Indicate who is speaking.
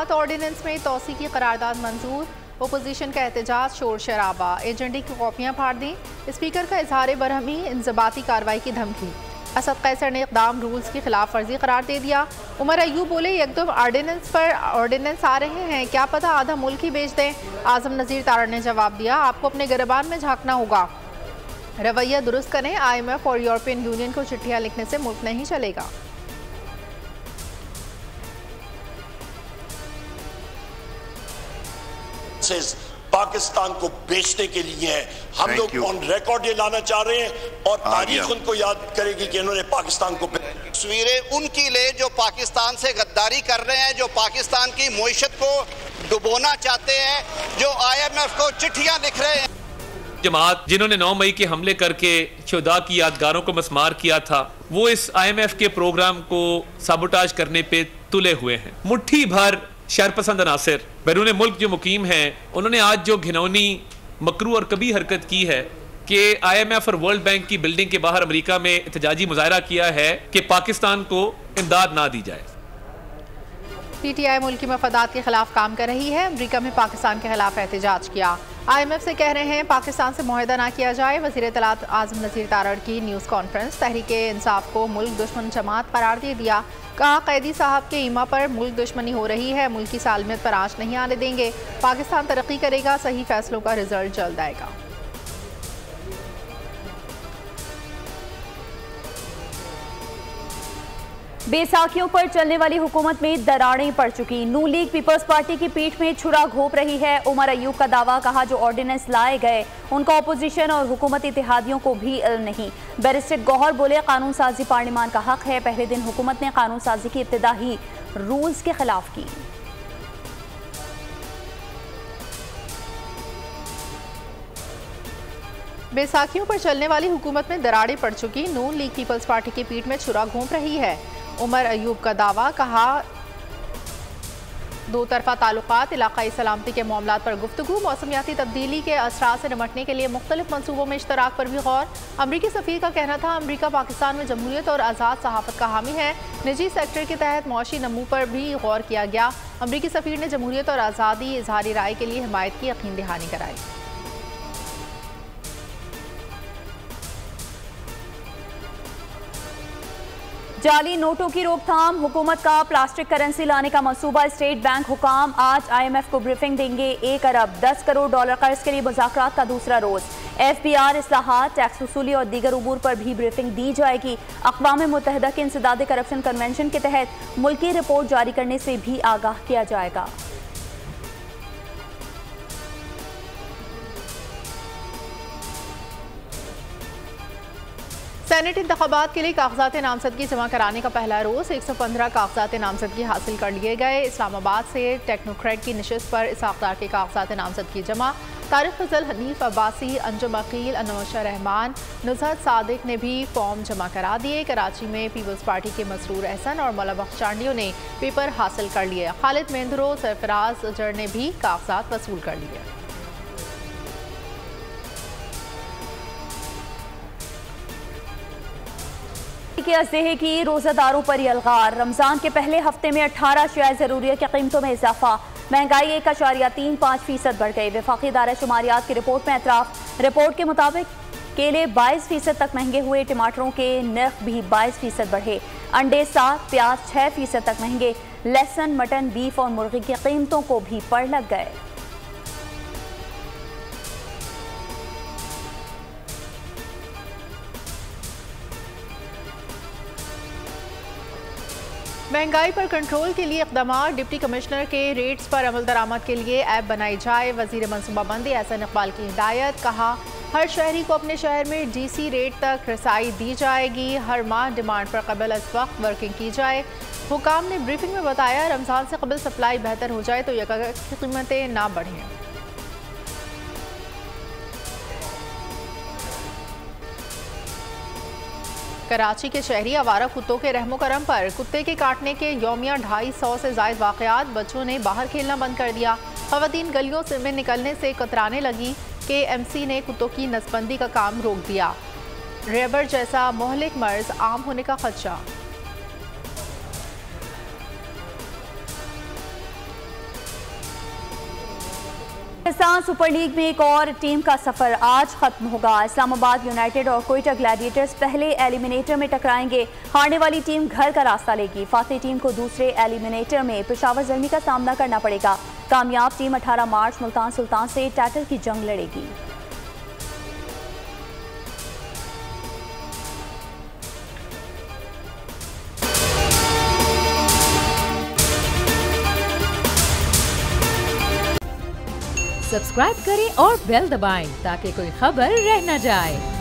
Speaker 1: ज़राअत ordinance में तोसी की करारदाद मंजूर। अपोजिशन का एहतजाज, शोर शराबा, एजेंडे की कॉपियाँ फाड़ दी। स्पीकर का इजहार बरहमी, इंजबाती कार्रवाई की धमकी। असद कैसर ने इक़दाम रूल्स की खिलाफ वर्जी करार दे दिया। उमर अयूब बोले, एकदम ऑर्डिनेंस आ रहे हैं, क्या पता आधा मुल्क ही बेच दें। आज़म नज़ीर तारड़ ने जवाब दिया, आपको अपने गिरबान में झांकना होगा, रवैया दुरुस्त करें। IMF और यूरोपियन यूनियन को चिट्ठियाँ लिखने से मुल्क नहीं चलेगा।
Speaker 2: पाकिस्तान को बेचने के लिए है। हम लोग ऑन रिकॉर्ड ये लाना चाह रहे हैं और तारीख उनको याद करेगी कि इन्होंने पाकिस्तान को
Speaker 3: तस्वीरें उनकी ले जो पाकिस्तान से गद्दारी कर रहे हैं, जो पाकिस्तान की मईशत को डुबोना चाहते हैं, जो IMF को चिट्ठियां लिख रहे हैं।
Speaker 4: जमात जिन्होंने 9 मई के हमले करके शुहदा की यादगारों को मस्मार किया था, वो इस IMF के प्रोग्राम को साबोटाज करने पे तुले हुए हैं। मुट्ठी भर शरपसंद अनासिर बैरून मुल्क जो मुकीम हैं, उन्होंने आज जो घिनौनी, मकरू और कभी हरकत की है कि IMF और वर्ल्ड बैंक की बिल्डिंग के बाहर अमेरिका में एहतजाजी मुजाहरा किया है कि पाकिस्तान को इमदाद ना दी जाए।
Speaker 1: PTI मुल्की मफादात के खिलाफ काम कर रही है। अमेरिका में पाकिस्तान के खिलाफ एहतजाज किया। IMF से कह रहे हैं पाकिस्तान से मुआहदा ना किया जाए। वज़ीर इत्तलात आज़म नज़ीर तारड़ की न्यूज़ कॉन्फ्रेंस। तहरीके इंसाफ को मुल्क दुश्मन जमात करार दे दिया। कहा, कैदी साहब के ईमा पर मुल्क दुश्मनी हो रही है, मुल्क की सालमियत पर आँच नहीं आने देंगे। पाकिस्तान तरक्की करेगा, सही फैसलों का रिजल्ट जल्द आएगा।
Speaker 5: बैसाखियों पर चलने वाली हुकूमत में दरारें पड़ चुकी। नून लीग पीपल्स पार्टी की पीठ में छुरा घोंप रही है। उमर अयूब का दावा, कहा जो ऑर्डिनेंस लाए गए उनका अपोजिशन और हुकूमती इत्तेहादियों को भी इल्म नहीं। बैरिस्टर गौहर बोले, कानून साजी पार्लियामान का हक है। पहले दिन हुकूमत ने कानून साजी की इब्तिदा ही रूल्स के खिलाफ की।
Speaker 1: बैसाखियों पर चलने वाली हुकूमत में दरारें पड़ चुकी। नून लीग पीपल्स पार्टी की पीठ में छुरा घोंप रही है। उमर अयूब का दावा, कहा दो तरफा ताल्लुकात, इलाकाई सलामती के मामलात पर गुफ्तगू, मौसमियाती तब्दीली के असरात से निपटने के लिए मुख्तलिफ मनसूबों में इश्तराक पर भी गौर। अमरीकी सफ़ीर का कहना था, अमरीका पाकिस्तान में जमहूरियत और आज़ाद सहाफ़त का हामी है। निजी सेक्टर के तहत मौशी नमू पर भी गौर किया गया। अमरीकी सफ़ीर ने जमहूरियत और आज़ादी इजहारी राय के लिए हिमायत की यकीन दहानी कराई।
Speaker 5: जाली नोटों की रोकथाम, हुकूमत का प्लास्टिक करेंसी लाने का मंसूबा। स्टेट बैंक हुकाम आज IMF को ब्रीफिंग देंगे। 1 अरब 10 करोड़ डॉलर कर्ज के लिए मुज़ाकरात का दूसरा रोज। FBR, इस्लाहात, टैक्स वसूली और दीगर उमूर पर भी ब्रीफिंग दी जाएगी। अक़वाम मुत्तहिदा के इंसदाद करप्शन कन्वेंशन के तहत मुल्की रिपोर्ट जारी करने से भी आगाह किया जाएगा।
Speaker 1: सेनेट इंतखाबात के लिए कागजात नामजदगी जमा कराने का पहला रोज़। 115 कागजात नामजदगी हासिल कर लिए गए। इस्लामाबाद से टेक्नोक्रेट की नशिस्त पर इसाक़दार के कागजात नामजदगी जमा। तारिक फजल, हनीफ अब्बासी, अंजुम अकील, अनौशा रहमान, नुज़हत सादिक ने भी फॉर्म जमा करा दिए। कराची में पीपल्स पार्टी के मसरूर अहसन और मौला बख्श चांडियों ने पेपर हासिल कर लिए। खालिद मेंदरो, सरफराज अजहर ने भी कागजात वसूल कर लिए।
Speaker 5: के अज़्ज़े की रोज़ादारों पर यलगार। रमज़ान के पहले हफ्ते में 18 अशियाए ज़रूरिया की कीमतों में इजाफा। महंगाई 1.35% बढ़ गई। वफाकी इदारा शुमारियात की रिपोर्ट में एतराफ़। रिपोर्ट के मुताबिक केले 22% तक महंगे हुए। टमाटरों के नर्ख भी 22% बढ़े। अंडे 7, प्याज 6% तक महंगे। लहसुन, मटन, बीफ और मुर्गी की कीमतों को भी पड़ लग गए।
Speaker 1: महंगाई पर कंट्रोल के लिए इक़दाम। डिप्टी कमिश्नर के रेट्स पर अमल दरामद के लिए ऐप बनाई जाए। वज़ीर मनसूबाबंदी एहसन इकबाल की हिदायत। कहा, हर शहरी को अपने शहर में DC रेट तक रसाई दी जाएगी। हर माह डिमांड पर कबल अज वक्त वर्किंग की जाए। हुकाम ने ब्रीफिंग में बताया, रमज़ान से कबल सप्लाई बेहतर हो जाए तो यका की कीमतें ना बढ़ें। कराची के शहरी आवारा कुत्तों के रहमो करम पर। कुत्ते के काटने के यौमिया 250 से ज़ायद वाक़यात। बच्चों ने बाहर खेलना बंद कर दिया। ख़वातीन गलियों से में निकलने से कतराने लगी। KMC ने कुत्तों की नसबंदी का काम रोक दिया। रेबर जैसा मोहलिक मर्ज आम होने का खदशा।
Speaker 5: पाकिस्तान सुपर लीग में एक और टीम का सफर आज खत्म होगा। इस्लामाबाद यूनाइटेड और कोयटा ग्लैडिएटर्स पहले एलिमिनेटर में टकराएंगे। हारने वाली टीम घर का रास्ता लेगी। फातह टीम को दूसरे एलिमिनेटर में पेशावर ज़ल्मी का सामना करना पड़ेगा। कामयाब टीम 18 मार्च मुल्तान सुल्तान से टाइटल की जंग लड़ेगी।
Speaker 6: सब्सक्राइब करें और बेल दबाएं ताकि कोई खबर रह न जाए।